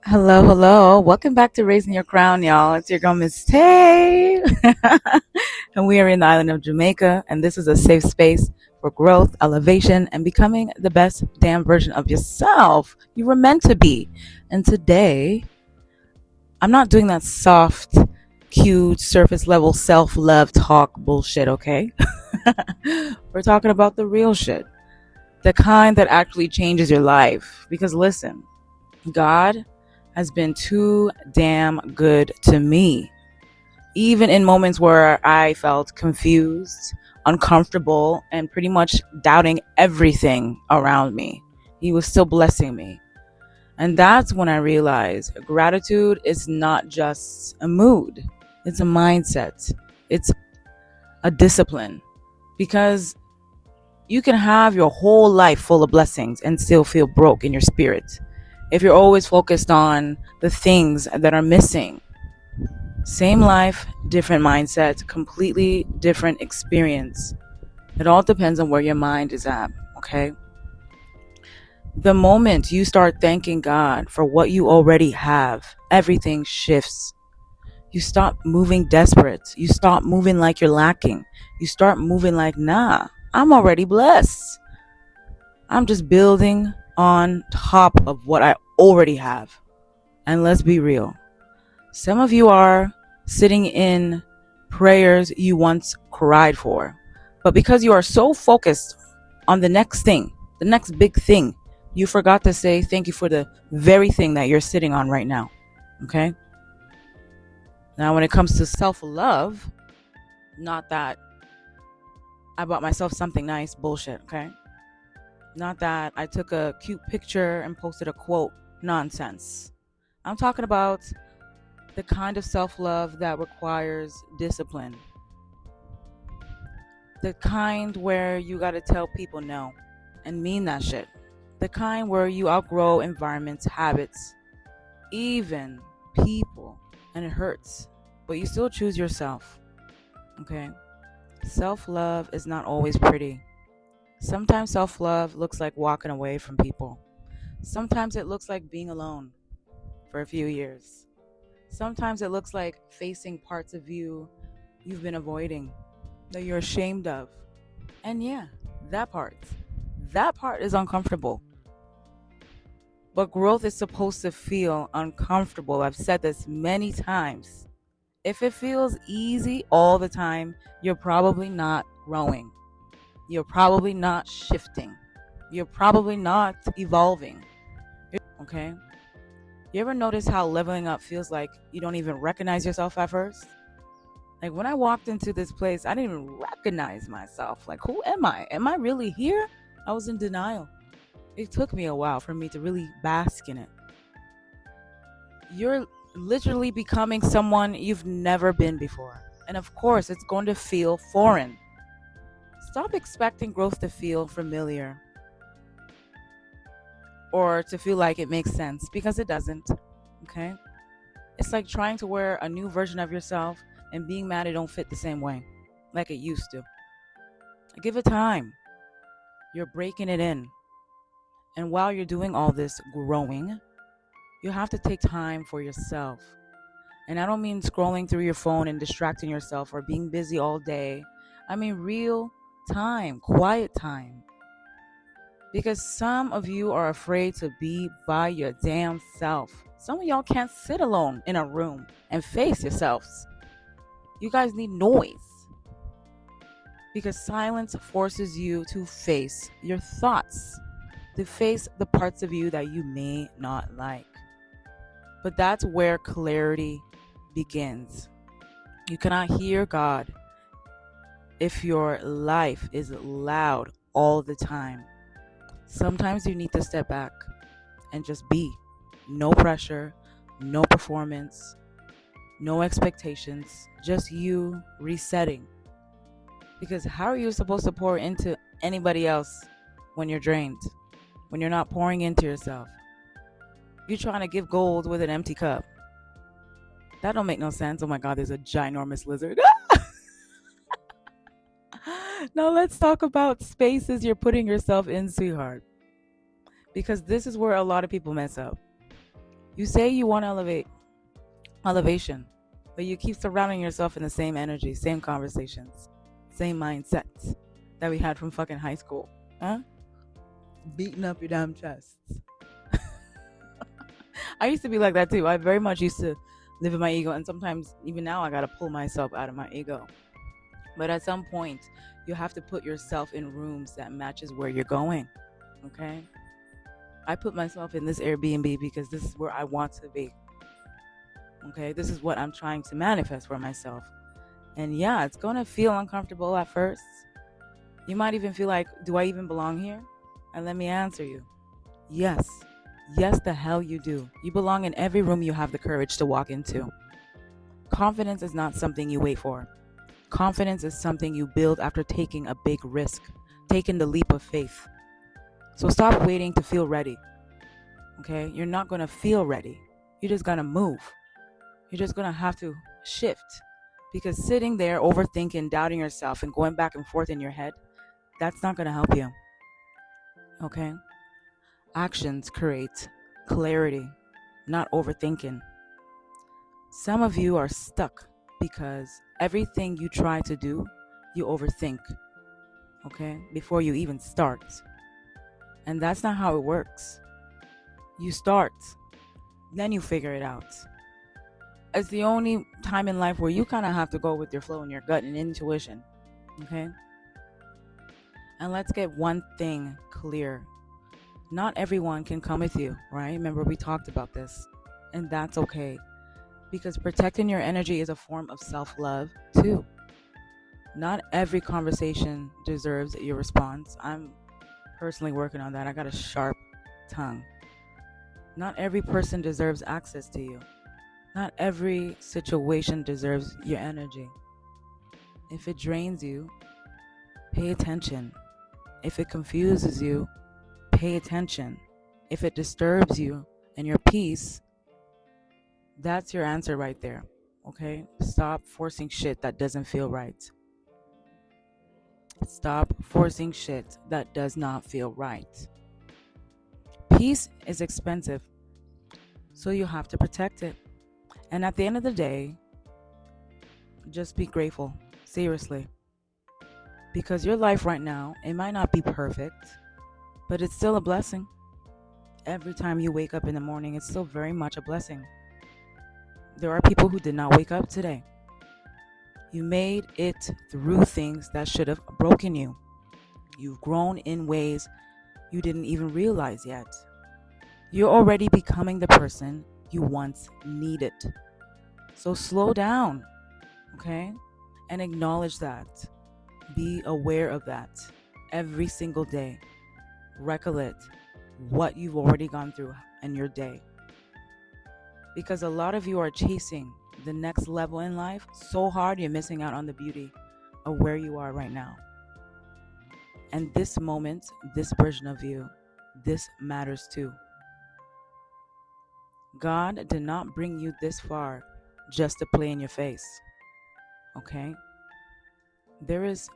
Hello, hello. Welcome back to Raising Your Crown, y'all. It's your girl, Miss Tay. And we are in the island of Jamaica, and this is a safe space for growth, elevation, and becoming the best damn version of yourself you were meant to be. And today, I'm not doing that soft, cute, surface level self love talk bullshit, okay? We're talking about the real shit, the kind that actually changes your life. Because listen, God has been too damn good to me. Even in moments where I felt confused, uncomfortable, and pretty much doubting everything around me, He was still blessing me. And that's when I realized gratitude is not just a mood, it's a mindset, it's a discipline. Because you can have your whole life full of blessings and still feel broke in your spirit if you're always focused on the things that are missing. Same life, different mindset, completely different experience. It all depends on where your mind is at, okay? The moment you start thanking God for what you already have, everything shifts. You stop moving desperate. You stop moving like you're lacking. You start moving like, nah, I'm already blessed. I'm just building on top of what I already have. And let's be real. Some of you are sitting in prayers you once cried for. But because you are so focused on the next thing, the next big thing, you forgot to say thank you for the very thing that you're sitting on right now. Okay? Now, when it comes to self-love, not that I bought myself something nice, bullshit, okay? Not that I took a cute picture and posted a quote, nonsense. I'm talking about the kind of self-love that requires discipline. The kind where you gotta tell people no and mean that shit. The kind where you outgrow environments, habits, even people, and it hurts, but you still choose yourself. Okay? Self-love is not always pretty. Sometimes self-love looks like walking away from people. Sometimes it looks like being alone for a few years. Sometimes it looks like facing parts of you've been avoiding, that you're ashamed of. And yeah, that part is uncomfortable. But growth is supposed to feel uncomfortable. I've said this many times. If it feels easy all the time, you're probably not growing. You're probably not shifting. You're probably not evolving. Okay? You ever notice how leveling up feels like you don't even recognize yourself at first? Like when I walked into this place, I didn't even recognize myself. Like, who am I? Am I really here? I was in denial. It took me a while for me to really bask in it. You're literally becoming someone you've never been before. And of course, it's going to feel foreign. Stop expecting growth to feel familiar or to feel like it makes sense, because it doesn't. Okay? It's like trying to wear a new version of yourself and being mad it don't fit the same way like it used to. Give it time. You're breaking it in. And while you're doing all this growing, you have to take time for yourself. And I don't mean scrolling through your phone and distracting yourself or being busy all day. I mean real time, quiet time. Because some of you are afraid to be by your damn self. Some of y'all can't sit alone in a room and face yourselves. You guys need noise. Because silence forces you to face your thoughts, to face the parts of you that you may not like. But that's where clarity begins. You cannot hear God if your life is loud all the time. Sometimes you need to step back and just be. No pressure, no performance, no expectations, just you resetting. Because how are you supposed to pour into anybody else when you're drained? When you're not pouring into yourself? You're trying to give gold with an empty cup. That don't make no sense. Oh my God, there's a ginormous lizard. Now let's talk about spaces you're putting yourself in, sweetheart. Because this is where a lot of people mess up. You say you want elevation, but you keep surrounding yourself in the same energy, same conversations, same mindsets that we had from fucking high school. Huh? Beating up your damn chests. I used to be like that too. I very much used to live in my ego, and sometimes even now I gotta pull myself out of my ego. But at some point, you have to put yourself in rooms that matches where you're going. Okay? I put myself in this Airbnb because this is where I want to be. Okay? This is what I'm trying to manifest for myself. And yeah, it's gonna feel uncomfortable at first. You might even feel like, do I even belong here? And let me answer you. Yes. Yes, the hell you do. You belong in every room you have the courage to walk into. Confidence is not something you wait for. Confidence is something you build after taking a big risk, taking the leap of faith. So stop waiting to feel ready. Okay? You're not going to feel ready. You're just going to move. You're just going to have to shift. Because sitting there overthinking, doubting yourself, and going back and forth in your head, that's not going to help you. Okay? Actions create clarity, not overthinking. Some of you are stuck because everything you try to do, you overthink, okay, before you even start. And that's not how it works. You start, then you figure it out. It's the only time in life where you kind of have to go with your flow and your gut and intuition, okay? And let's get one thing clear. Not everyone can come with you, right? Remember, we talked about this, and that's okay. Because protecting your energy is a form of self-love too. Not every conversation deserves your response. I'm personally working on that. I got a sharp tongue. Not every person deserves access to you. Not every situation deserves your energy. If it drains you, pay attention. If it confuses you, pay attention. If it disturbs you and your peace, that's your answer right there. Okay? Stop forcing shit that doesn't feel right. Stop forcing shit that does not feel right. Peace is expensive, so you have to protect it. And at the end of the day, just be grateful. Seriously. Because your life right now, it might not be perfect, but it's still a blessing. Every time you wake up in the morning, it's still very much a blessing. There are people who did not wake up today. You made it through things that should have broken you. You've grown in ways you didn't even realize yet. You're already becoming the person you once needed. So slow down, okay? And acknowledge that. Be aware of that every single day. Recollect what you've already gone through in your day. Because a lot of you are chasing the next level in life so hard you're missing out on the beauty of where you are right now. And this moment, this version of you, this matters too. God did not bring you this far just to play in your face. Okay? There is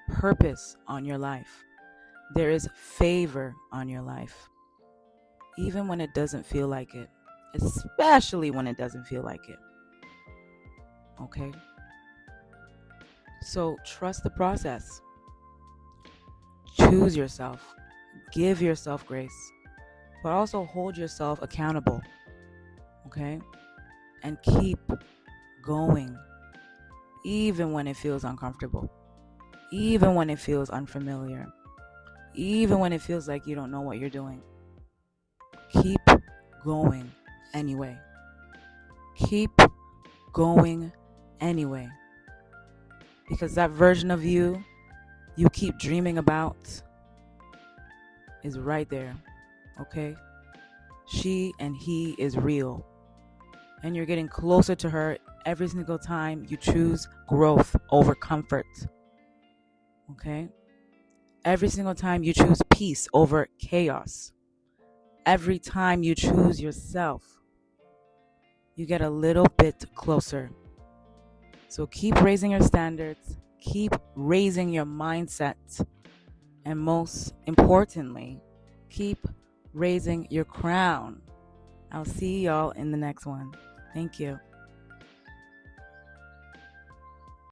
purpose on your life. There is favor on your life. Even when it doesn't feel like it. Especially when it doesn't feel like it. Okay? So trust the process. Choose yourself. Give yourself grace. But also hold yourself accountable. Okay? And keep going. Even when it feels uncomfortable. Even when it feels unfamiliar. Even when it feels like you don't know what you're doing. Keep going anyway. Keep going anyway. Because that version of you keep dreaming about is right there. Okay? She and he is real. And you're getting closer to her every single time you choose growth over comfort. Okay? Every single time you choose peace over chaos. Every time you choose yourself, you get a little bit closer. So keep raising your standards. Keep raising your mindset. And most importantly, keep raising your crown. I'll see y'all in the next one. Thank you.